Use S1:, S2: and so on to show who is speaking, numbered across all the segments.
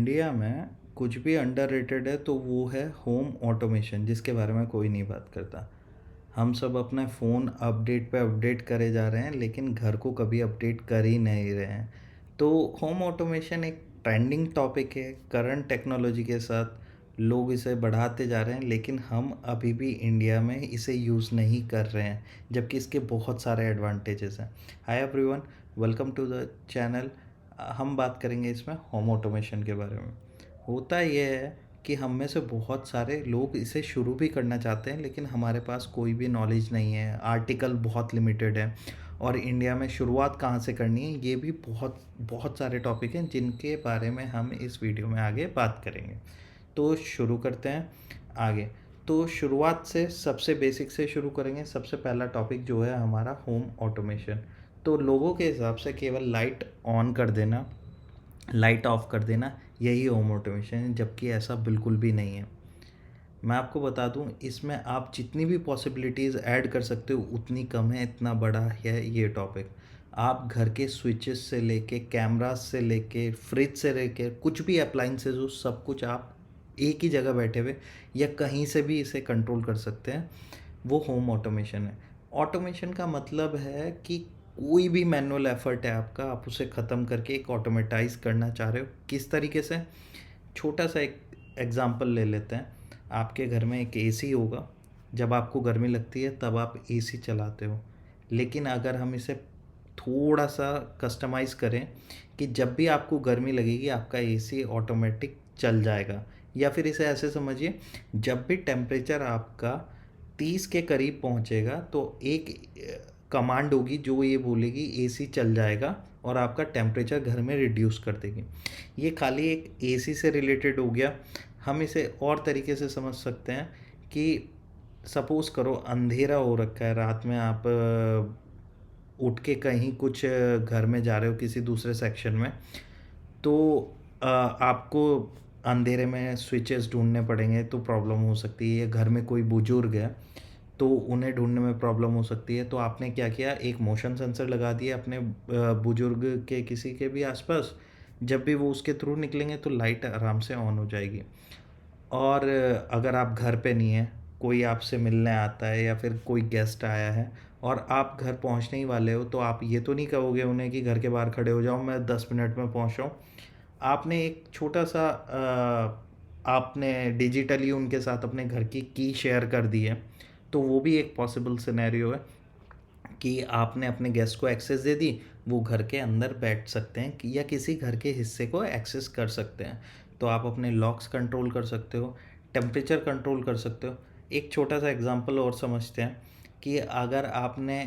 S1: India में कुछ भी अंडररेटेड है तो वो है होम ऑटोमेशन, जिसके बारे में कोई नहीं बात करता। हम सब अपना फ़ोन अपडेट पे अपडेट करे जा रहे हैं, लेकिन घर को कभी अपडेट कर ही नहीं रहे हैं। तो होम ऑटोमेशन एक ट्रेंडिंग टॉपिक है। करंट टेक्नोलॉजी के साथ लोग इसे बढ़ाते जा रहे हैं, लेकिन हम अभी भी इंडिया में इसे यूज़ नहीं कर रहे हैं, जबकि इसके बहुत सारे एडवांटेजेस हैं। Hi everyone, welcome to the channel. हम बात करेंगे इसमें होम ऑटोमेशन के बारे में। होता ये है कि हम में से बहुत सारे लोग इसे शुरू भी करना चाहते हैं, लेकिन हमारे पास कोई भी नॉलेज नहीं है, आर्टिकल बहुत लिमिटेड है, और इंडिया में शुरुआत कहाँ से करनी है, ये भी बहुत बहुत सारे टॉपिक हैं जिनके बारे में हम इस वीडियो में आगे बात करेंगे। तो शुरू करते हैं आगे। तो शुरुआत से सबसे बेसिक से शुरू करेंगे। सबसे पहला टॉपिक जो है हमारा होम ऑटोमेशन। तो लोगों के हिसाब से केवल लाइट ऑन कर देना, लाइट ऑफ कर देना, यही होम ऑटोमेशन है, जबकि ऐसा बिल्कुल भी नहीं है। मैं आपको बता दूं, इसमें आप जितनी भी पॉसिबिलिटीज़ ऐड कर सकते हो उतनी कम है, इतना बड़ा है ये टॉपिक। आप घर के स्विचेस से लेके, कैमरास से लेके, फ्रिज से लेके, कुछ भी अप्लाइंसेस हो, सब कुछ आप एक ही जगह बैठे हुए या कहीं से भी इसे कंट्रोल कर सकते हैं। वो होम ऑटोमेशन है। ऑटोमेशन का मतलब है कि कोई भी मैनुअल एफर्ट है आपका, आप उसे ख़त्म करके एक ऑटोमेटाइज करना चाह रहे हो। किस तरीके से? छोटा सा एक एग्जांपल ले लेते हैं। आपके घर में एक एसी होगा। जब आपको गर्मी लगती है तब आप एसी चलाते हो। लेकिन अगर हम इसे थोड़ा सा कस्टमाइज़ करें कि जब भी आपको गर्मी लगेगी आपका एसी ऑटोमेटिक चल जाएगा, या फिर इसे ऐसे समझिए, जब भी टेम्परेचर आपका 30 के करीब पहुंचेगा तो एक कमांड होगी जो ये बोलेगी एसी चल जाएगा, और आपका टेम्परेचर घर में रिड्यूस कर देगी। ये खाली एक एसी से रिलेटेड हो गया। हम इसे और तरीके से समझ सकते हैं कि सपोज़ करो अंधेरा हो रखा है, रात में आप उठ के कहीं कुछ घर में जा रहे हो किसी दूसरे सेक्शन में, तो आपको अंधेरे में स्विचेस ढूंढने पड़ेंगे तो प्रॉब्लम हो सकती है। या घर में कोई बुजुर्ग है तो उन्हें ढूंढने में प्रॉब्लम हो सकती है। तो आपने क्या किया, एक मोशन सेंसर लगा दिया अपने बुजुर्ग के किसी के भी आसपास। जब भी वो उसके थ्रू निकलेंगे तो लाइट आराम से ऑन हो जाएगी। और अगर आप घर पे नहीं हैं, कोई आपसे मिलने आता है या फिर कोई गेस्ट आया है और आप घर पहुंचने ही वाले हो, तो आप ये तो नहीं कहोगे उन्हें कि घर के बाहर खड़े हो जाओ, मैं 10 मिनट में पहुंच रहा हूँ। आपने एक छोटा सा आपने डिजिटली उनके साथ अपने घर की शेयर कर दी है। तो वो भी एक पॉसिबल सिनेरियो है कि आपने अपने गेस्ट को एक्सेस दे दी, वो घर के अंदर बैठ सकते हैं या किसी घर के हिस्से को एक्सेस कर सकते हैं। तो आप अपने लॉक्स कंट्रोल कर सकते हो, टेम्परेचर कंट्रोल कर सकते हो। एक छोटा सा एग्जांपल और समझते हैं कि अगर आपने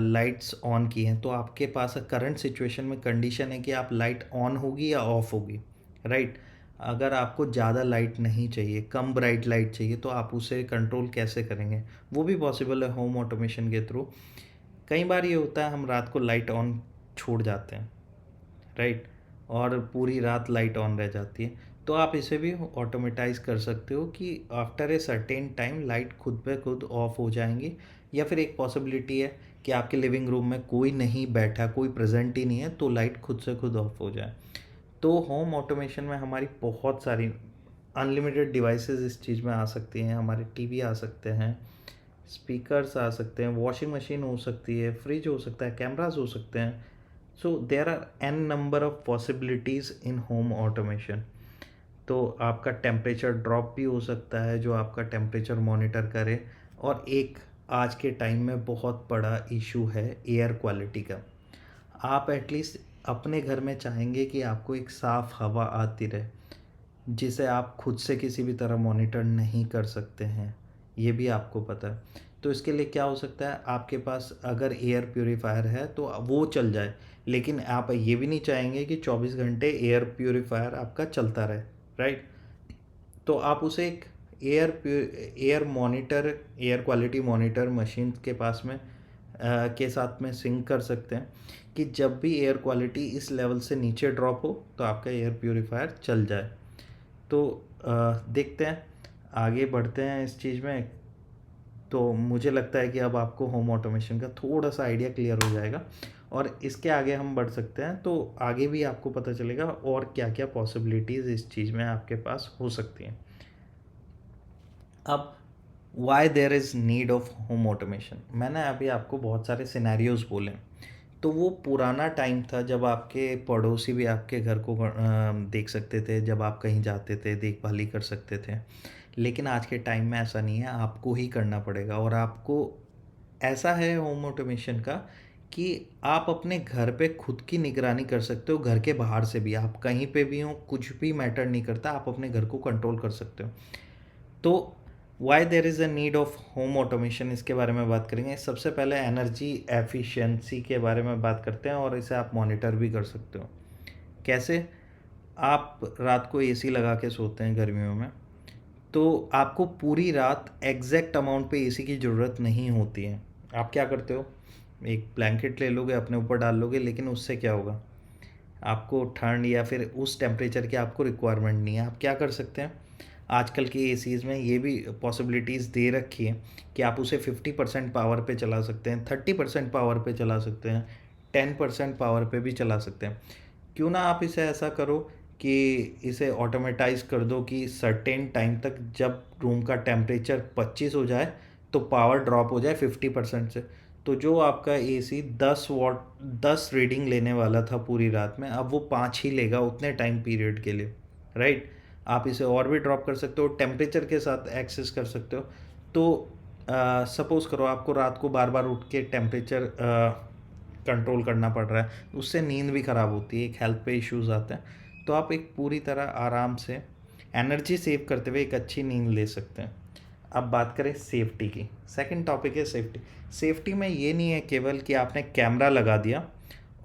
S1: लाइट्स ऑन की हैं तो आपके पास करंट सिचुएशन में कंडीशन है कि आप लाइट ऑन होगी या ऑफ होगी, राइट? अगर आपको ज़्यादा लाइट नहीं चाहिए, कम ब्राइट लाइट चाहिए, तो आप उसे कंट्रोल कैसे करेंगे? वो भी पॉसिबल है होम ऑटोमेशन के थ्रू। कई बार ये होता है हम रात को लाइट ऑन छोड़ जाते हैं, राइट, और पूरी रात लाइट ऑन रह जाती है। तो आप इसे भी ऑटोमेटाइज कर सकते हो कि after a certain time light खुद पे खुद ऑफ हो जाएंगी। या फिर एक पॉसिबिलिटी है कि आपके लिविंग रूम में कोई नहीं बैठा, कोई प्रेजेंट ही नहीं है, तो लाइट खुद से खुद ऑफ हो जाए। तो होम ऑटोमेशन में हमारी बहुत सारी अनलिमिटेड डिवाइसेस इस चीज़ में आ सकती हैं। हमारे टीवी आ सकते हैं, स्पीकर्स आ सकते हैं, वॉशिंग मशीन हो सकती है, फ्रिज हो सकता है, कैमरास हो सकते हैं। So there are an number of possibilities in home automation. तो आपका टेम्परेचर ड्रॉप भी हो सकता है, जो आपका टेम्परेचर मॉनिटर करे। और एक आज के टाइम में बहुत बड़ा इशू है एयर क्वालिटी का। आप एटलीस्ट अपने घर में चाहेंगे कि आपको एक साफ़ हवा आती रहे, जिसे आप खुद से किसी भी तरह मॉनिटर नहीं कर सकते हैं, ये भी आपको पता है। तो इसके लिए क्या हो सकता है, आपके पास अगर एयर प्यूरीफायर है तो वो चल जाए, लेकिन आप ये भी नहीं चाहेंगे कि 24 घंटे एयर प्यूरीफायर आपका चलता रहे, राइट? तो आप उसे एक air monitor, air quality monitor machine के पास में के साथ में सिंक कर सकते हैं कि जब भी एयर क्वालिटी इस लेवल से नीचे ड्रॉप हो तो आपका एयर प्यूरीफायर चल जाए। तो देखते हैं, आगे बढ़ते हैं इस चीज़ में। तो मुझे लगता है कि अब आपको होम ऑटोमेशन का थोड़ा सा आइडिया क्लियर हो जाएगा। और इसके आगे हम बढ़ सकते हैं, तो आगे भी आपको पता चलेगा और क्या क्या पॉसिबिलिटीज़ इस चीज़ में आपके पास हो सकती हैं। अब why there is need of home automation, मैंने अभी आपको बहुत सारे सिनेरियोज बोले, तो वो पुराना टाइम था जब आपके पड़ोसी भी आपके घर को देख सकते थे, जब आप कहीं जाते थे देखभाल ही कर सकते थे। लेकिन आज के टाइम में ऐसा नहीं है, आपको ही करना पड़ेगा। और आपको ऐसा है होम ऑटोमेशन का कि आप अपने घर पे खुद की निगरानी कर सकते हो, घर के बाहर से भी, आप कहीं पे भी हो, कुछ भी मैटर नहीं करता, आप अपने घर को कंट्रोल कर सकते हो। तो why there is a need of home automation, इसके बारे में बात करेंगे। सबसे पहले एनर्जी एफिशिएंसी के बारे में बात करते हैं, और इसे आप मॉनिटर भी कर सकते हो। कैसे? आप रात को एसी लगा के सोते हैं गर्मियों में, तो आपको पूरी रात एग्जैक्ट अमाउंट पे एसी की ज़रूरत नहीं होती है। आप क्या करते हो, एक ब्लैंकेट ले लोगे, अपने ऊपर डाल लोगे, लेकिन उससे क्या होगा, आपको ठंड या फिर उस टेम्परेचर की आपको रिक्वायरमेंट नहीं है। आप क्या कर सकते हैं, आजकल के एसीज़ में ये भी पॉसिबिलिटीज़ दे रखी है कि आप उसे 50% पावर पे चला सकते हैं, 30% पावर पे चला सकते हैं, 10% पावर पे भी चला सकते हैं। क्यों ना आप इसे ऐसा करो कि इसे ऑटोमेटाइज कर दो कि सर्टेन टाइम तक जब रूम का टेम्परेचर 25 हो जाए तो पावर ड्रॉप हो जाए 50% से। तो जो आपका एसी 10 रीडिंग लेने वाला था पूरी रात में, अब वो 5 ही लेगा उतने टाइम पीरियड के लिए, राइट। आप इसे और भी ड्रॉप कर सकते हो, टेम्परेचर के साथ एक्सेस कर सकते हो। तो सपोज़ करो आपको रात को बार बार उठ के टेम्परेचर कंट्रोल करना पड़ रहा है, उससे नींद भी ख़राब होती है, एक हेल्थ पे इश्यूज़ आते हैं। तो आप एक पूरी तरह आराम से एनर्जी सेव करते हुए एक अच्छी नींद ले सकते हैं। अब बात करें सेफ्टी की, सेकंड टॉपिक है सेफ्टी। सेफ्टी में ये नहीं है केवल कि आपने कैमरा लगा दिया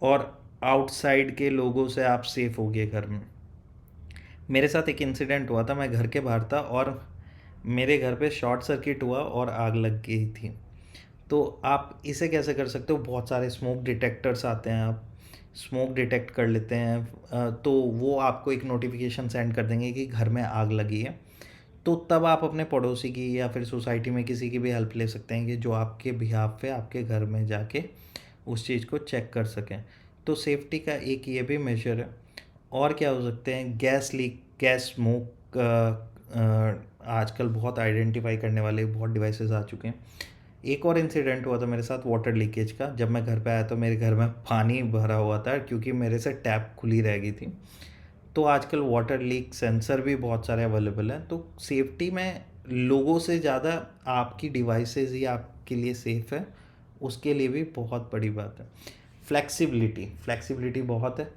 S1: और आउटसाइड के लोगों से आप सेफ हो गए घर में। मेरे साथ एक इंसिडेंट हुआ था, मैं घर के बाहर था और मेरे घर पे शॉर्ट सर्किट हुआ और आग लग गई थी। तो आप इसे कैसे कर सकते हो, बहुत सारे स्मोक डिटेक्टर्स आते हैं, आप स्मोक डिटेक्ट कर लेते हैं। तो वो आपको एक नोटिफिकेशन सेंड कर देंगे कि घर में आग लगी है। तो तब आप अपने पड़ोसी की या फिर सोसाइटी में किसी की भी हेल्प ले सकते हैं कि जो आपके बिहाफ पे आपके घर में जाके उस चीज़ को चेक कर सकें। तो सेफ्टी का एक ये भी मेजर है। और क्या हो सकते हैं, गैस लीक, गैस स्मोक, आजकल बहुत आइडेंटिफाई करने वाले बहुत डिवाइसेस आ चुके हैं। एक और इंसिडेंट हुआ था मेरे साथ वाटर लीकेज का। जब मैं घर पे आया तो मेरे घर में पानी भरा हुआ था क्योंकि मेरे से टैप खुली रह गई थी। तो आजकल वाटर लीक सेंसर भी बहुत सारे अवेलेबल हैं। तो सेफ्टी में लोगों से ज़्यादा आपकी डिवाइसेस ही आपके लिए सेफ़ है, उसके लिए भी बहुत बड़ी बात है। फ्लेक्सिबिलिटी, फ्लेक्सिबिलिटी बहुत है।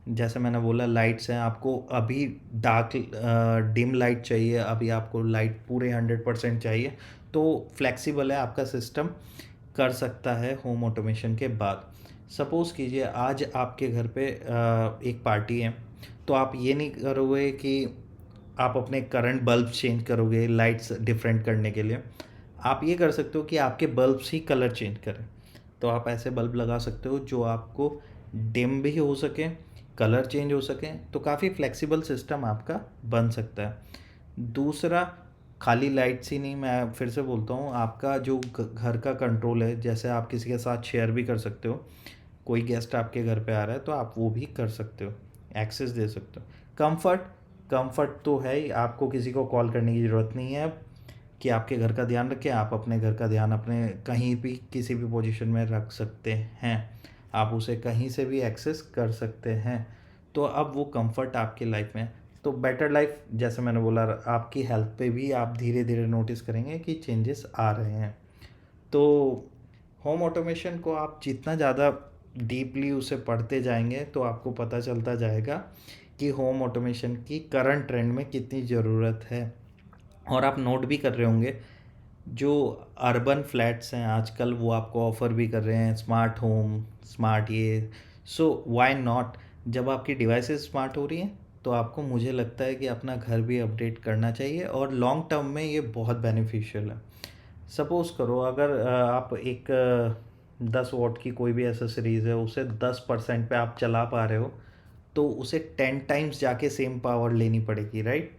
S1: जैसे मैंने बोला, लाइट्स हैं, आपको अभी डार्क डिम लाइट चाहिए, अभी आपको लाइट पूरे 100% चाहिए, तो फ्लेक्सिबल है आपका सिस्टम, कर सकता है होम ऑटोमेशन के बाद। सपोज़ कीजिए आज आपके घर पे एक पार्टी है, तो आप ये नहीं करोगे कि आप अपने करंट बल्ब चेंज करोगे लाइट्स डिफरेंट करने के लिए। आप ये कर सकते हो कि आपके बल्ब्स ही कलर चेंज करें। तो आप ऐसे बल्ब लगा सकते हो जो आपको डिम भी हो सके, कलर चेंज हो सके, तो काफ़ी फ्लेक्सिबल सिस्टम आपका बन सकता है। दूसरा, खाली लाइट्स ही नहीं, मैं फिर से बोलता हूँ, आपका जो घर का कंट्रोल है, जैसे आप किसी के साथ शेयर भी कर सकते हो, कोई गेस्ट आपके घर पे आ रहा है तो आप वो भी कर सकते हो, एक्सेस दे सकते हो। कंफर्ट, कंफर्ट तो है ही, आपको किसी को कॉल करने की ज़रूरत नहीं है कि आपके घर का ध्यान रखें। आप अपने घर का ध्यान अपने कहीं भी किसी भी पोजीशन में रख सकते हैं, आप उसे कहीं से भी एक्सेस कर सकते हैं। तो अब वो कंफर्ट आपकी लाइफ में है। तो बेटर लाइफ, जैसे मैंने बोला, आपकी हेल्थ पे भी आप धीरे धीरे नोटिस करेंगे कि चेंजेस आ रहे हैं। तो होम ऑटोमेशन को आप जितना ज़्यादा डीपली उसे पढ़ते जाएंगे तो आपको पता चलता जाएगा कि होम ऑटोमेशन की करंट ट्रेंड में कितनी ज़रूरत है। और आप नोट भी कर रहे होंगे, जो अर्बन फ्लैट्स हैं आजकल वो आपको ऑफ़र भी कर रहे हैं स्मार्ट होम, स्मार्ट ये। सो व्हाई नॉट, जब आपकी डिवाइसेस स्मार्ट हो रही हैं तो आपको, मुझे लगता है कि अपना घर भी अपडेट करना चाहिए, और लॉन्ग टर्म में ये बहुत बेनिफिशियल है। सपोज़ करो अगर आप एक 10 वॉट की कोई भी एसेसरीज़ है, उसे 10% पे आप चला पा रहे हो, तो उसे 10 टाइम्स जाके सेम पावर लेनी पड़ेगी, राइट।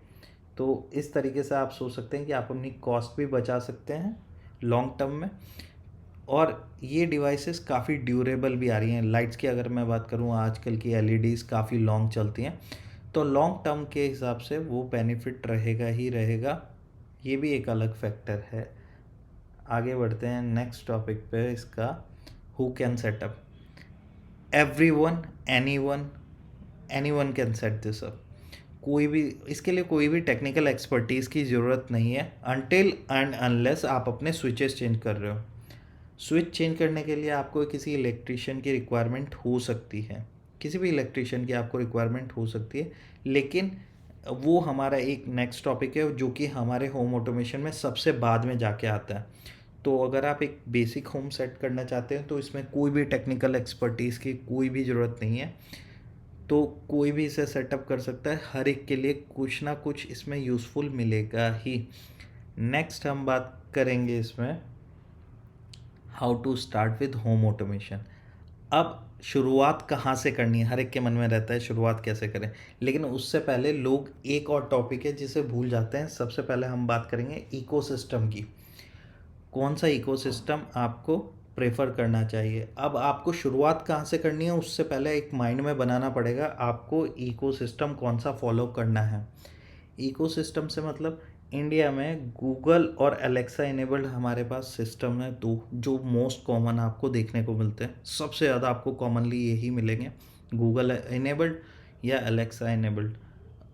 S1: तो इस तरीके से आप सोच सकते हैं कि आप अपनी कॉस्ट भी बचा सकते हैं लॉन्ग टर्म में। और ये डिवाइसेस काफ़ी ड्यूरेबल भी आ रही हैं। लाइट्स की अगर मैं बात करूँ, आजकल की एलईडीज़ काफ़ी लॉन्ग चलती हैं, तो लॉन्ग टर्म के हिसाब से वो बेनिफिट रहेगा ही रहेगा। ये भी एक अलग फैक्टर है। आगे बढ़ते हैं नेक्स्ट टॉपिक पे इसका, who can setup. Everyone, anyone, anyone can set this up. कोई भी, इसके लिए कोई भी टेक्निकल एक्सपर्टीज़ की ज़रूरत नहीं है, अनटिल एंड अनलेस आप अपने स्विचेस चेंज कर रहे हो। स्विच चेंज करने के लिए आपको किसी इलेक्ट्रिशियन की रिक्वायरमेंट हो सकती है, किसी भी इलेक्ट्रिशियन की आपको रिक्वायरमेंट हो सकती है, लेकिन वो हमारा एक नेक्स्ट टॉपिक है जो कि हमारे होम ऑटोमेशन में सबसे बाद में जाके आता है। तो अगर आप एक बेसिक होम सेट करना चाहते हैं तो इसमें कोई भी टेक्निकल एक्सपर्टीज़ की कोई भी ज़रूरत नहीं है, तो कोई भी इसे सेटअप कर सकता है। हर एक के लिए कुछ ना कुछ इसमें यूज़फुल मिलेगा ही। नेक्स्ट हम बात करेंगे इसमें how to start with home automation. अब शुरुआत कहाँ से करनी है, हर एक के मन में रहता है शुरुआत कैसे करें, लेकिन उससे पहले लोग एक और टॉपिक है जिसे भूल जाते हैं। सबसे पहले हम बात करेंगे इकोसिस्टम की। कौन सा इकोसिस्टम आपको प्रेफर करना चाहिए। अब आपको शुरुआत कहाँ से करनी है, उससे पहले एक माइंड में बनाना पड़ेगा आपको इकोसिस्टम कौन सा फॉलो करना है। इकोसिस्टम से मतलब इंडिया में गूगल और एलेक्सा इनेबल्ड हमारे पास सिस्टम है दो, जो मोस्ट कॉमन आपको देखने को मिलते हैं। सबसे ज़्यादा आपको कॉमनली यही मिलेंगे, गूगल इनेबल्ड या एलेक्सा इनेबल्ड।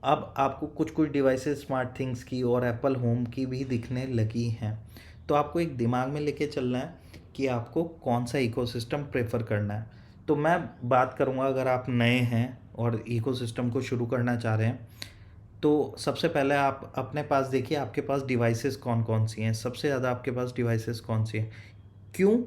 S1: अब आपको कुछ कुछ डिवाइसेस स्मार्ट थिंग्स की और एप्पल होम की भी दिखने लगी हैं, तो आपको एक दिमाग में लेके चलना है कि आपको कौन सा इकोसिस्टम प्रेफर करना है। तो मैं बात करूँगा, अगर आप नए हैं और इकोसिस्टम को शुरू करना चाह रहे हैं, तो सबसे पहले आप अपने पास देखिए आपके पास डिवाइसेस कौन कौन सी हैं, सबसे ज़्यादा आपके पास डिवाइसेस कौन सी हैं। क्यों?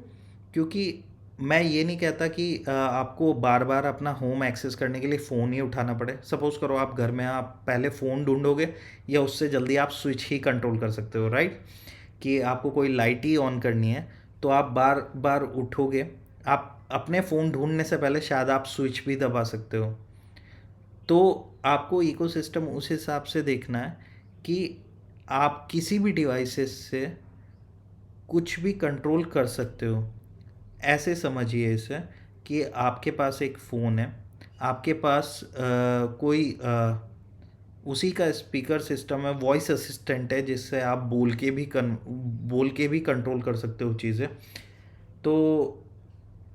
S1: क्योंकि मैं ये नहीं कहता कि आपको बार बार अपना होम एक्सेस करने के लिए फ़ोन ही उठाना पड़े। सपोज़ करो आप घर में, आप पहले फ़ोन ढूंढोगे या उससे जल्दी आप स्विच ही कंट्रोल कर सकते हो, राइट? कि आपको कोई लाइट ही ऑन करनी है तो आप बार बार उठोगे, आप अपने फ़ोन ढूंढने से पहले शायद आप स्विच भी दबा सकते हो। तो आपको इकोसिस्टम उस हिसाब से देखना है कि आप किसी भी डिवाइसेस से कुछ भी कंट्रोल कर सकते हो। ऐसे समझिए इसे कि आपके पास एक फ़ोन है, आपके पास कोई उसी का स्पीकर सिस्टम है, वॉइस असिस्टेंट है जिससे आप बोल के भी कंट्रोल कर सकते हो चीज़ें। तो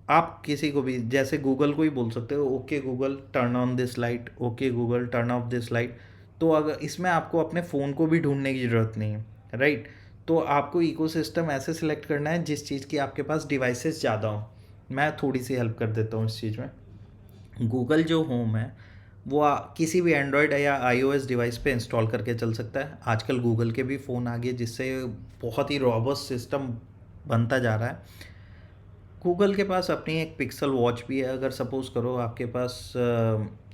S1: आप किसी को भी, जैसे गूगल को ही बोल सकते हो, okay Google turn on this light, okay Google turn off this light. तो अगर इसमें आपको अपने फ़ोन को भी ढूंढने की ज़रूरत नहीं है, राइट? तो आपको इकोसिस्टम ऐसे सिलेक्ट करना है जिस चीज़ की आपके पास डिवाइसेस ज़्यादा हो। मैं थोड़ी सी हेल्प कर देता हूँ इस चीज़ में। गूगल जो होम है वो किसी भी एंड्रॉयड या आईओएस डिवाइस पे इंस्टॉल करके चल सकता है। आजकल गूगल के भी फ़ोन आ गए जिससे बहुत ही रॉबस्ट सिस्टम बनता जा रहा है। गूगल के पास अपनी एक पिक्सल वॉच भी है। अगर सपोज़ करो आपके पास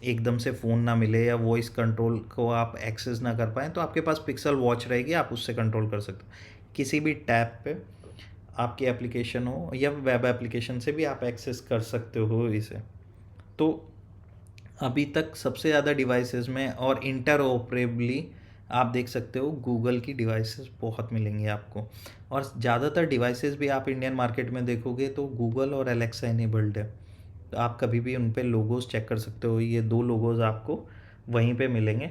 S1: एकदम से फ़ोन ना मिले या वॉइस कंट्रोल को आप एक्सेस ना कर पाएँ, तो आपके पास पिक्सल वॉच रहेगी, आप उससे कंट्रोल कर सकते हो। किसी भी टैब पे आपकी एप्लीकेशन हो या वेब एप्लीकेशन से भी आप एक्सेस कर सकते हो इसे। तो अभी तक सबसे ज़्यादा डिवाइसेस में और इंटरऑपरेबली आप देख सकते हो गूगल की डिवाइसेस बहुत मिलेंगी आपको। और ज़्यादातर डिवाइसेस भी आप इंडियन मार्केट में देखोगे तो गूगल और एलेक्सा इनेबल्ड है। तो आप कभी भी उन पे लोगोस चेक कर सकते हो, ये दो लोगोस आपको वहीं पे मिलेंगे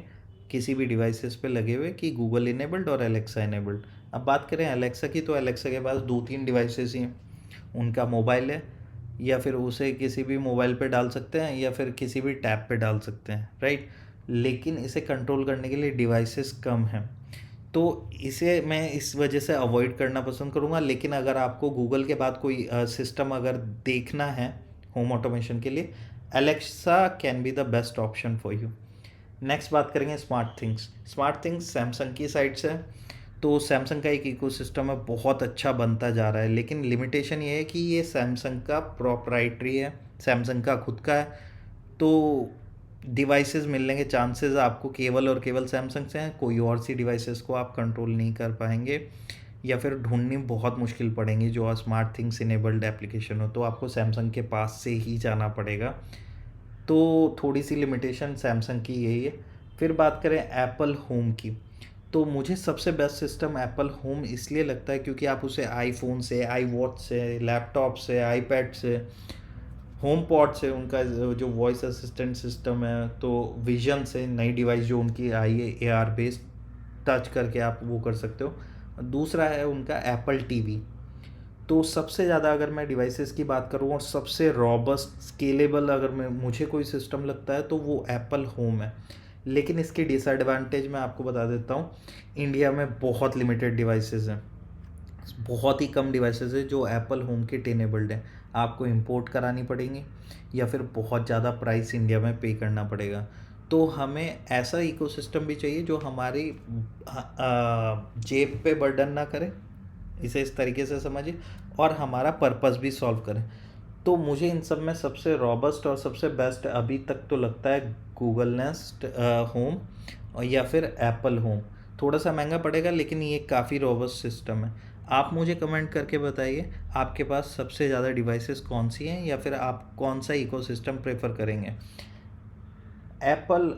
S1: किसी भी डिवाइसेस पे लगे हुए कि गूगल इनेबल्ड और एलेक्सा इनेबल्ड। अब बात करें एलेक्सा की, तो एलेक्सा के पास 2-3 डिवाइसेस ही हैं। उनका मोबाइल है, या फिर उसे किसी भी मोबाइल पे डाल सकते हैं या फिर किसी भी टैब पे डाल सकते हैं, राइट? लेकिन इसे कंट्रोल करने के लिए डिवाइसेस कम हैं, तो इसे मैं इस वजह से अवॉइड करना पसंद करूँगा। लेकिन अगर आपको गूगल के बाद कोई सिस्टम अगर देखना है होम ऑटोमेशन के लिए, Alexa can be the best option for you. Next बात करेंगे smart things. Smart things Samsung की साइड से, तो सैमसंग का एक इकोसिस्टम है, बहुत अच्छा बनता जा रहा है, लेकिन लिमिटेशन ये है कि ये सैमसंग का प्रॉपराइटरी है, सैमसंग का खुद का है। तो डिवाइसेस मिलने के चांसेस आपको केवल और केवल सैमसंग से हैं। कोई और सी डिवाइसेस को आप कंट्रोल नहीं कर पाएंगे या फिर ढूंढनी बहुत मुश्किल पड़ेंगी जो स्मार्ट थिंग्स इनेबल्ड एप्लीकेशन हो, तो आपको सैमसंग के पास से ही जाना पड़ेगा। तो थोड़ी सी लिमिटेशन सैमसंग की यही है। फिर बात करें एप्पल होम की, तो मुझे सबसे बेस्ट सिस्टम एप्पल होम इसलिए लगता है क्योंकि आप उसे आईफ़ोन से, iWatch से, लैपटॉप से, आईपैड से, होम पॉड से, उनका जो वॉइस असिस्टेंट सिस्टम है, तो विजन से नई डिवाइस जो उनकी आई है AR बेस्ड, टच करके आप वो कर सकते हो। दूसरा है उनका एप्पल टीवी। तो सबसे ज़्यादा अगर मैं डिवाइसेस की बात करूँ और सबसे रॉबस्ट स्केलेबल अगर मैं मुझे कोई सिस्टम लगता है तो वो एप्पल होम है। लेकिन इसके डिसएडवांटेज मैं आपको बता देता हूँ। इंडिया में बहुत लिमिटेड डिवाइसेस हैं, बहुत ही कम डिवाइसेस है जो एप्पल होम के टेनेबल्ड हैं। आपको इंपोर्ट करानी पड़ेंगी या फिर बहुत ज़्यादा प्राइस इंडिया में पे करना पड़ेगा। तो हमें ऐसा इकोसिस्टम भी चाहिए जो हमारी जेब पे बर्डन ना करे, इसे इस तरीके से समझिए, और हमारा पर्पस भी सॉल्व करें। तो मुझे इन सब में सबसे रॉबस्ट और सबसे बेस्ट अभी तक तो लगता है गूगल नेस्ट होम, और या फिर एप्पल होम। थोड़ा सा महंगा पड़ेगा लेकिन ये काफ़ी रॉबस्ट सिस्टम है। आप मुझे कमेंट करके बताइए आपके पास सबसे ज़्यादा डिवाइसेस कौन सी हैं, या फिर आप कौन सा इकोसिस्टम प्रेफर करेंगे। एप्पल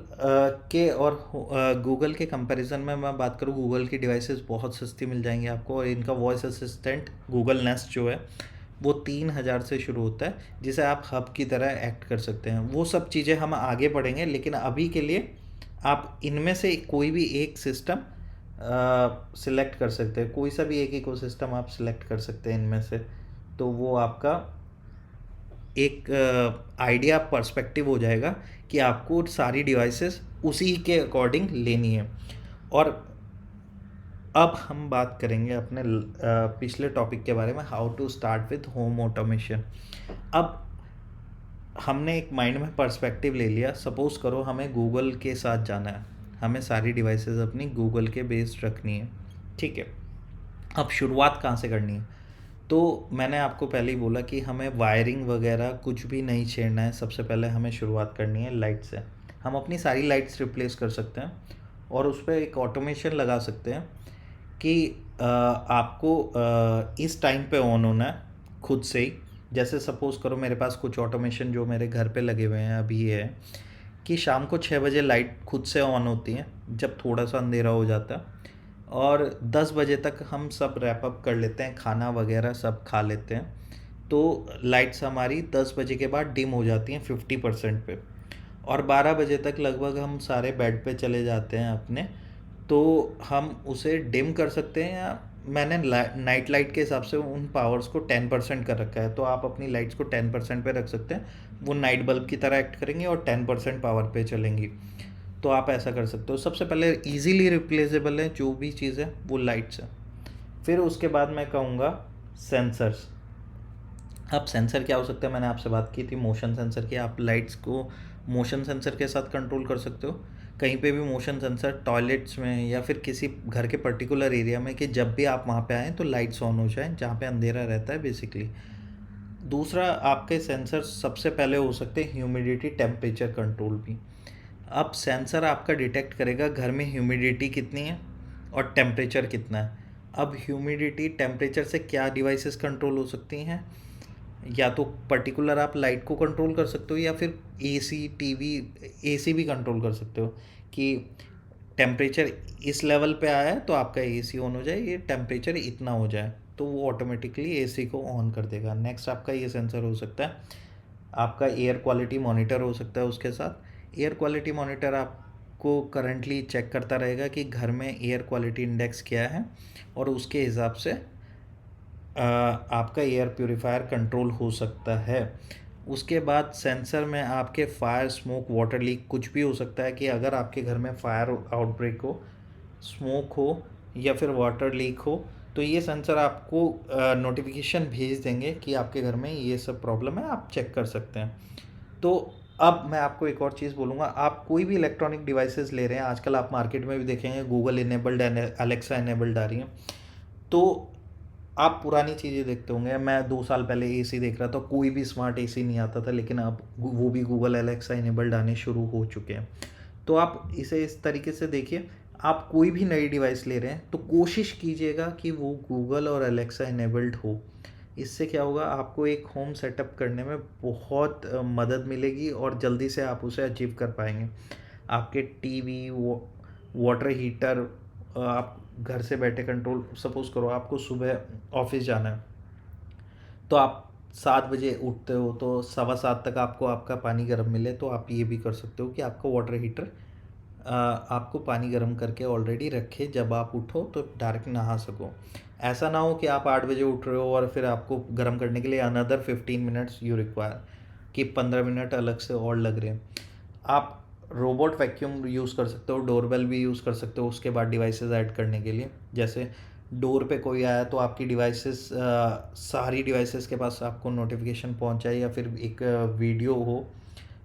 S1: के और गूगल के कंपैरिजन में मैं बात करूँ, गूगल की डिवाइसेस बहुत सस्ती मिल जाएंगी आपको, और इनका वॉइस असिस्टेंट गूगल नेस्ट जो है वो 3,000 से शुरू होता है, जिसे आप हब की तरह एक्ट कर सकते हैं। वो सब चीज़ें हम आगे बढ़ेंगे, लेकिन अभी के लिए आप इनमें से कोई भी एक सिस्टम सिलेक्ट कर सकते हैं, कोई सा भी एक इकोसिस्टम आप सिलेक्ट कर सकते हैं इनमें से। तो वो आपका एक आइडिया पर्सपेक्टिव हो जाएगा कि आपको सारी डिवाइसेस उसी के अकॉर्डिंग लेनी है। और अब हम बात करेंगे अपने पिछले टॉपिक के बारे में, how to start with home automation. अब हमने एक माइंड में पर्सपेक्टिव ले लिया। सपोज़ करो हमें गूगल के साथ जाना है, हमें सारी डिवाइसेस अपनी गूगल के बेस्ड रखनी है, ठीक है। अब शुरुआत कहाँ से करनी है? तो मैंने आपको पहले ही बोला कि हमें वायरिंग वगैरह कुछ भी नहीं छेड़ना है। सबसे पहले हमें शुरुआत करनी है लाइट से। हम अपनी सारी लाइट्स रिप्लेस कर सकते हैं और उस पर एक ऑटोमेशन लगा सकते हैं कि आपको इस टाइम पे ऑन होना है खुद से ही। जैसे सपोज़ करो मेरे पास कुछ ऑटोमेशन जो मेरे घर पे लगे हुए हैं अभी ये है कि शाम को 6 बजे लाइट खुद से ऑन होती है जब थोड़ा सा अंधेरा हो जाता है, और 10 बजे तक हम सब रैप अप कर लेते हैं, खाना वगैरह सब खा लेते हैं। तो लाइट्स हमारी 10 बजे के बाद डिम हो जाती हैं 50% पे, और 12 बजे तक लगभग हम सारे बेड पे चले जाते हैं अपने। तो हम उसे डिम कर सकते हैं, या मैंने नाइट लाइट के हिसाब से उन पावर्स को 10% कर रखा है, तो आप अपनी लाइट्स को 10% पे रख सकते हैं। वो नाइट बल्ब की तरह एक्ट करेंगी और 10% पावर पे चलेंगी। तो आप ऐसा कर सकते हो। सबसे पहले इजीली रिप्लेसेबल है जो भी चीज़ है वो लाइट्स है। फिर उसके बाद मैं कहूँगा सेंसर्स। अब सेंसर क्या हो सकता है, मैंने आपसे बात की थी मोशन सेंसर की। आप लाइट्स को मोशन सेंसर के साथ कंट्रोल कर सकते हो। कहीं पे भी मोशन सेंसर, टॉयलेट्स में या फिर किसी घर के पर्टिकुलर एरिया में, कि जब भी आप वहाँ पे आएँ तो लाइट्स ऑन हो जाएँ जहाँ पे अंधेरा रहता है बेसिकली। दूसरा, आपके सेंसर सबसे पहले हो सकते हैं ह्यूमिडिटी टेम्परेचर कंट्रोल भी। अब सेंसर आपका डिटेक्ट करेगा घर में ह्यूमिडिटी कितनी है और टेम्परेचर कितना है। अब ह्यूमिडिटी टेम्परेचर से क्या डिवाइसेस कंट्रोल हो सकती हैं, या तो पर्टिकुलर आप लाइट को कंट्रोल कर सकते हो, या फिर एसी, टीवी, एसी भी कंट्रोल कर सकते हो कि टेम्परेचर इस लेवल पे आया है तो आपका एसी ऑन हो जाए, ये टेम्परेचर इतना हो जाए तो वो ऑटोमेटिकली एसी को ऑन कर देगा। नेक्स्ट आपका ये सेंसर हो सकता है। आपका एयर क्वालिटी मॉनिटर हो सकता है उसके साथ। एयर क्वालिटी मॉनिटर आपको करंटली चेक करता रहेगा कि घर में एयर क्वालिटी इंडेक्स क्या है, और उसके हिसाब से आपका एयर प्योरीफायर कंट्रोल हो सकता है। उसके बाद सेंसर में आपके फायर, स्मोक, वाटर लीक कुछ भी हो सकता है, कि अगर आपके घर में फायर आउटब्रेक हो, स्मोक हो या फिर वाटर लीक हो, तो ये सेंसर आपको नोटिफिकेशन भेज देंगे कि आपके घर में ये सब प्रॉब्लम है, आप चेक कर सकते हैं। तो अब मैं आपको एक और चीज़ बोलूँगा, आप कोई भी इलेक्ट्रॉनिक डिवाइसेस ले रहे हैं, आजकल आप मार्केट में भी देखेंगे गूगल इनेबल्ड, अलेक्सा इनेबल्ड आ रही हैं। तो आप पुरानी चीज़ें देखते होंगे, मैं 2 साल पहले एसी देख रहा था, कोई भी स्मार्ट एसी नहीं आता था, लेकिन अब वो भी गूगल एलेक्सा इनेबल्ड आने शुरू हो चुके हैं। तो आप इसे इस तरीके से देखिए, आप कोई भी नई डिवाइस ले रहे हैं तो कोशिश कीजिएगा कि वो गूगल और एलेक्सा इनेबल्ड हो। इससे क्या होगा, आपको एक होम सेटअप करने में बहुत मदद मिलेगी और जल्दी से आप उसे अचीव कर पाएंगे। आपके टीवी, वाटर हीटर, आप घर से बैठे कंट्रोल, सपोज़ करो आपको सुबह ऑफिस जाना है, तो आप 7 बजे उठते हो तो 7:15 तक आपको आपका पानी गर्म मिले, तो आप ये भी कर सकते हो कि आपका वाटर हीटर आपको पानी गर्म करके ऑलरेडी रखे, जब आप उठो तो डायरेक्ट नहा सको। ऐसा ना हो कि आप 8 बजे उठ रहे हो और फिर आपको गर्म करने के लिए अनदर 15 मिनट्स यू रिक्वायर, कि 15 मिनट अलग से और लग रहे हैं। आप रोबोट वैक्यूम यूज़ कर सकते हो, डोरबेल भी यूज़ कर सकते हो उसके बाद डिवाइसेस ऐड करने के लिए। जैसे डोर पे कोई आया तो आपकी डिवाइसेस, सारी डिवाइसेस के पास आपको नोटिफिकेशन पहुंचाए, या फिर एक वीडियो हो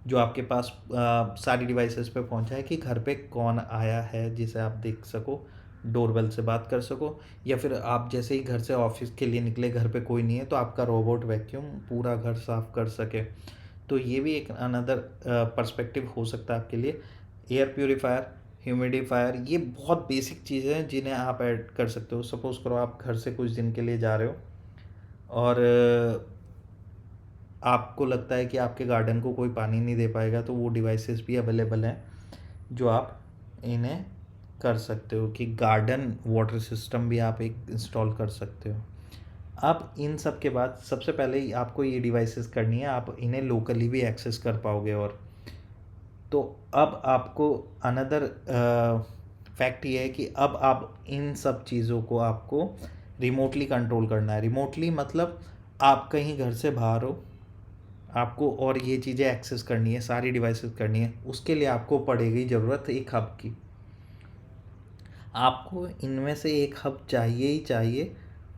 S1: जो आपके पास सारी डिवाइसेस पे पहुंचाए कि घर पे कौन आया है, जिसे आप देख सको, डोरबेल से बात कर सको। या फिर आप जैसे ही घर से ऑफिस के लिए निकले, घर पे कोई नहीं है, तो आपका रोबोट वैक्यूम पूरा घर साफ कर सके। तो ये भी एक अनदर पर्सपेक्टिव हो सकता है आपके लिए। एयर प्योरीफायर, ह्यूमिडिफायर, ये बहुत बेसिक चीज़ें हैं जिन्हें आप ऐड कर सकते हो। सपोज़ करो आप घर से कुछ दिन के लिए जा रहे हो और आपको लगता है कि आपके गार्डन को कोई पानी नहीं दे पाएगा, तो वो डिवाइसेस भी अवेलेबल हैं जो आप इन्हें कर सकते हो, कि गार्डन वाटर सिस्टम भी आप एक इंस्टॉल कर सकते हो। अब इन सब के बाद सबसे पहले ही आपको ये डिवाइसेस करनी है, आप इन्हें लोकली भी एक्सेस कर पाओगे। और तो अब आपको अनदर फैक्ट ये है कि अब आप इन सब चीज़ों को आपको रिमोटली कंट्रोल करना है। रिमोटली मतलब आप कहीं घर से बाहर हो, आपको और ये चीज़ें एक्सेस करनी है, सारी डिवाइसेस करनी है, उसके लिए आपको पड़ेगी ज़रूरत एक हब की। आपको इनमें से एक हब चाहिए ही चाहिए।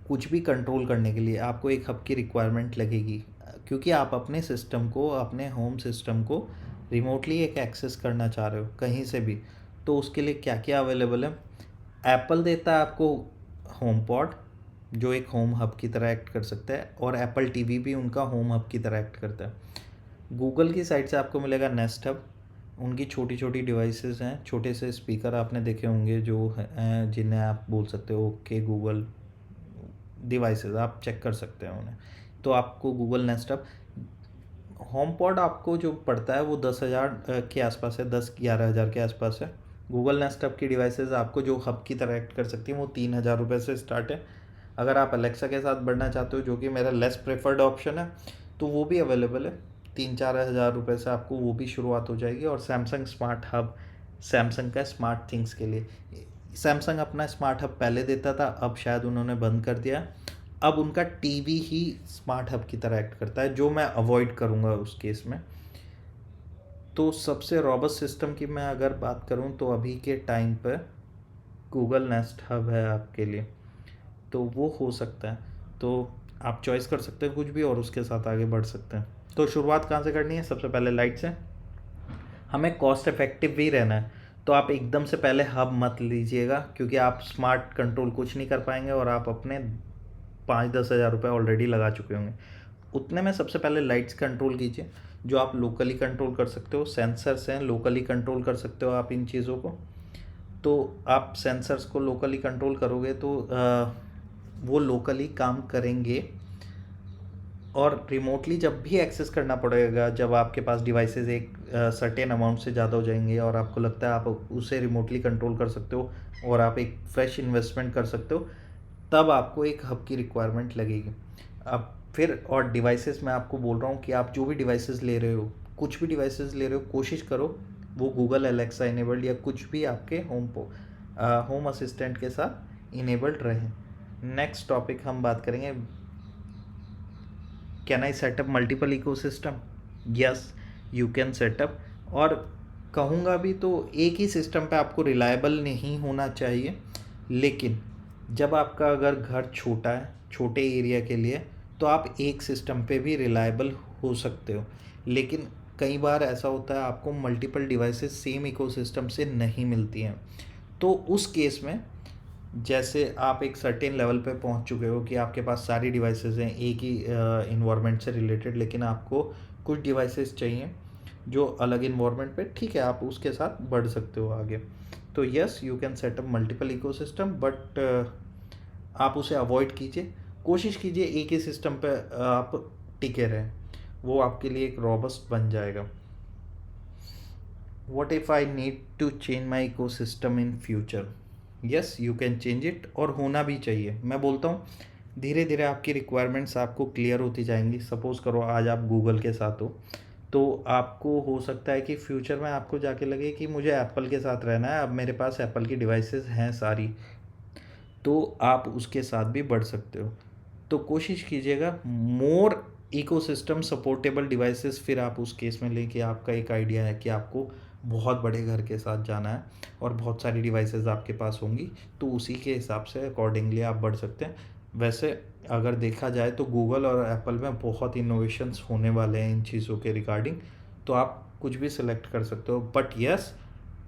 S1: कुछ भी कंट्रोल करने के लिए आपको एक हब की रिक्वायरमेंट लगेगी, क्योंकि आप अपने सिस्टम को, अपने होम सिस्टम को रिमोटली एक एक्सेस करना चाह रहे हो कहीं से भी। तो उसके लिए क्या क्या अवेलेबल है? एप्पल देता है आपको होम पॉड, जो एक होम हब की तरह एक्ट कर सकता है, और एप्पल टीवी भी उनका होम हब की तरह एक्ट करता है। गूगल की साइड से आपको मिलेगा नेस्ट हब। उनकी छोटी छोटी डिवाइसेस हैं, छोटे से स्पीकर आपने देखे होंगे जो हैं, जिन्हें आप बोल सकते हो ओके गूगल डिवाइसेस, आप चेक कर सकते हैं उन्हें। तो आपको Google nest hub, home pod आपको जो पड़ता है वो 10,000 के आसपास है, 10-11 हज़ार के आसपास है। गूगल नेस्ट हब की डिवाइसेस आपको जो हब की तरह एक्ट कर सकती हैं वो 3,000 रुपये से स्टार्ट है। अगर आप अलेक्सा के साथ बढ़ना चाहते हो, जो कि मेरा लेस प्रेफर्ड ऑप्शन है, तो वो भी अवेलेबल है। 3-4 हज़ार रुपये से आपको वो भी शुरुआत हो जाएगी। और सैमसंग स्मार्ट हब, सैमसंग का स्मार्ट थिंग्स के लिए, सैमसंग अपना स्मार्ट हब पहले देता था, अब शायद उन्होंने बंद कर दिया। अब उनका टीवी ही स्मार्ट हब की तरह एक्ट करता है, जो मैं अवॉइड करूँगा उस केस में। तो सबसे रॉबस्ट सिस्टम की मैं अगर बात करूँ तो अभी के टाइम पर गूगल नेस्ट हब है आपके लिए, तो वो हो सकता है। तो आप चॉइस कर सकते हैं कुछ भी और उसके साथ आगे बढ़ सकते हैं। तो शुरुआत कहाँ से करनी है? सबसे पहले लाइट से। हमें कॉस्ट इफेक्टिव भी रहना है, तो आप एकदम से पहले हब मत लीजिएगा, क्योंकि आप स्मार्ट कंट्रोल कुछ नहीं कर पाएंगे और आप अपने 5-10 हज़ार रुपये ऑलरेडी लगा चुके होंगे। उतने में सबसे पहले लाइट्स कंट्रोल कीजिए, जो आप लोकली कंट्रोल कर सकते हो। सेंसर्स हैं, लोकली कंट्रोल कर सकते हो आप इन चीज़ों को। तो आप सेंसर्स को लोकली कंट्रोल करोगे तो वो लोकली काम करेंगे। और रिमोटली जब भी एक्सेस करना पड़ेगा, जब आपके पास डिवाइसेस एक सर्टेन अमाउंट से ज़्यादा हो जाएंगे और आपको लगता है आप उसे रिमोटली कंट्रोल कर सकते हो और आप एक फ्रेश इन्वेस्टमेंट कर सकते हो, तब आपको एक हब की रिक्वायरमेंट लगेगी। अब फिर और डिवाइसेस, मैं आपको बोल रहा हूँ कि आप जो भी डिवाइसेस ले रहे हो, कुछ भी डिवाइसेस ले रहे हो, कोशिश करो वो गूगल एलेक्सा इनेबल्ड या कुछ भी आपके होम असिस्टेंट के साथ इनेबल्ड रहे। नेक्स्ट टॉपिक हम बात करेंगे, can I setup multiple ecosystem? Yes, you can setup. और कहूँगा भी तो एक ही सिस्टम पे आपको रिलायबल नहीं होना चाहिए, लेकिन जब आपका अगर घर छोटा है, छोटे एरिया के लिए, तो आप एक सिस्टम पे भी रिलायबल हो सकते हो। लेकिन कई बार ऐसा होता है आपको मल्टीपल डिवाइसेस सेम इकोसिस्टम से नहीं मिलती हैं, तो उस केस में जैसे आप एक सर्टेन लेवल पे पहुंच चुके हो कि आपके पास सारी डिवाइसेस हैं एक ही इन्वायरमेंट से रिलेटेड, लेकिन आपको कुछ डिवाइसेस चाहिए जो अलग इन्वायरमेंट पे, ठीक है, आप उसके साथ बढ़ सकते हो आगे। तो yes, you can setup multiple ecosystem, but आप उसे अवॉइड कीजिए। कोशिश कीजिए एक ही सिस्टम पे आप टिके रहें, वो आपके लिए एक रॉबस्ट बन जाएगा। What if I need to change my ecosystem in future? Yes you can change it, और होना भी चाहिए। मैं बोलता हूँ धीरे धीरे आपकी रिक्वायरमेंट्स आपको क्लियर होती जाएंगी। सपोज़ करो आज आप गूगल के साथ हो, तो आपको हो सकता है कि फ्यूचर में आपको जाके लगे कि मुझे एप्पल के साथ रहना है, अब मेरे पास एप्पल की डिवाइसेस हैं सारी, तो आप उसके साथ भी बढ़ सकते हो। तो कोशिश कीजिएगा मोर इकोसिस्टम सपोर्टेबल डिवाइसेस, फिर आप उस केस में लें कि आपका एक आइडिया है कि आपको बहुत बड़े घर के साथ जाना है और बहुत सारी डिवाइसेस आपके पास होंगी, तो उसी के हिसाब से अकॉर्डिंगली आप बढ़ सकते हैं। वैसे अगर देखा जाए तो गूगल और एप्पल में बहुत इनोवेशंस होने वाले हैं इन चीज़ों के रिगार्डिंग, तो आप कुछ भी सिलेक्ट कर सकते हो, बट यस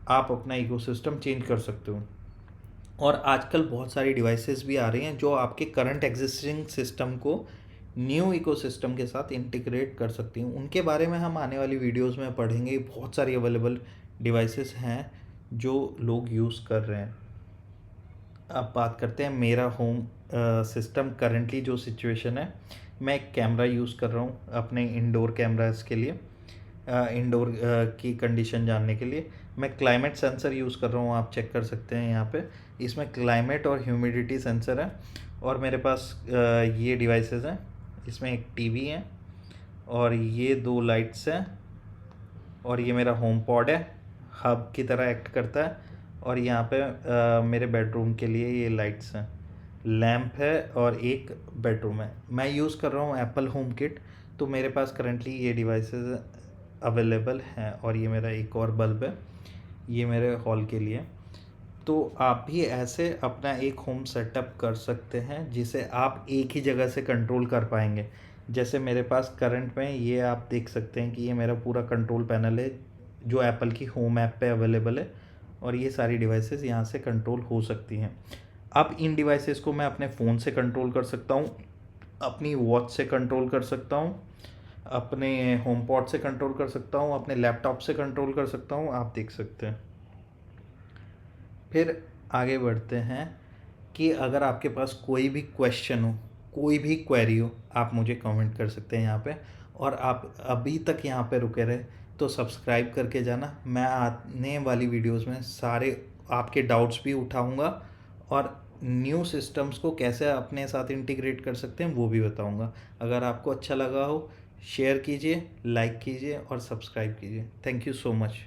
S1: आप अपना इकोसिस्टम चेंज कर सकते हो। और आजकल बहुत सारी डिवाइसेस भी आ रही हैं जो आपके करंट एग्जिस्टिंग सिस्टम को न्यू इकोसिस्टम के साथ इंटीग्रेट कर सकती हैं। उनके बारे में हम आने वाली वीडियोस में पढ़ेंगे। बहुत सारी अवेलेबल डिवाइसेस हैं जो लोग यूज़ कर रहे हैं। अब बात करते हैं मेरा होम सिस्टम करंटली जो सिचुएशन है। मैं एक कैमरा यूज़ कर रहा हूँ अपने इंडोर कैमरास के लिए, इंडोर की कंडीशन जानने के लिए। मैं क्लाइमेट सेंसर यूज़ कर रहा हूँ, आप चेक कर सकते हैं यहाँ पे। इसमें क्लाइमेट और ह्यूमिडिटी सेंसर है। और मेरे पास ये डिवाइसेस हैं, इसमें एक टीवी है और ये 2 लाइट्स हैं, और ये मेरा होम पॉड है, हब की तरह एक्ट करता है। और यहाँ पे मेरे बेडरूम के लिए ये लाइट्स हैं, लैंप है और एक बेडरूम है। मैं यूज़ कर रहा हूँ एप्पल होम किट, तो मेरे पास करंटली ये डिवाइसेस अवेलेबल हैं। और ये मेरा एक और बल्ब है, ये मेरे हॉल के लिए। तो आप भी ऐसे अपना एक होम सेटअप कर सकते हैं जिसे आप एक ही जगह से कंट्रोल कर पाएंगे। जैसे मेरे पास करंट में ये आप देख सकते हैं कि ये मेरा पूरा कंट्रोल पैनल है जो एप्पल की होम ऐप पे अवेलेबल है, और ये सारी डिवाइसेस यहाँ से कंट्रोल हो सकती हैं। अब इन डिवाइसेस को मैं अपने फ़ोन से कंट्रोल कर सकता हूँ, अपनी वॉच से कंट्रोल कर सकता हूँ, अपने होम पॉड से कंट्रोल कर सकता हूँ, अपने लैपटॉप से कंट्रोल कर सकता हूँ, आप देख सकते हैं। फिर आगे बढ़ते हैं कि अगर आपके पास कोई भी क्वेश्चन हो, कोई भी क्वेरी हो, आप मुझे कमेंट कर सकते हैं यहाँ पे। और आप अभी तक यहाँ पे रुके रहे तो सब्सक्राइब करके जाना। मैं आने वाली वीडियोस में सारे आपके डाउट्स भी उठाऊँगा और न्यू सिस्टम्स को कैसे अपने साथ इंटीग्रेट कर सकते हैं वो भी बताऊँगा। अगर आपको अच्छा लगा हो शेयर कीजिए, लाइक कीजिए और सब्सक्राइब कीजिए। Thank you so much.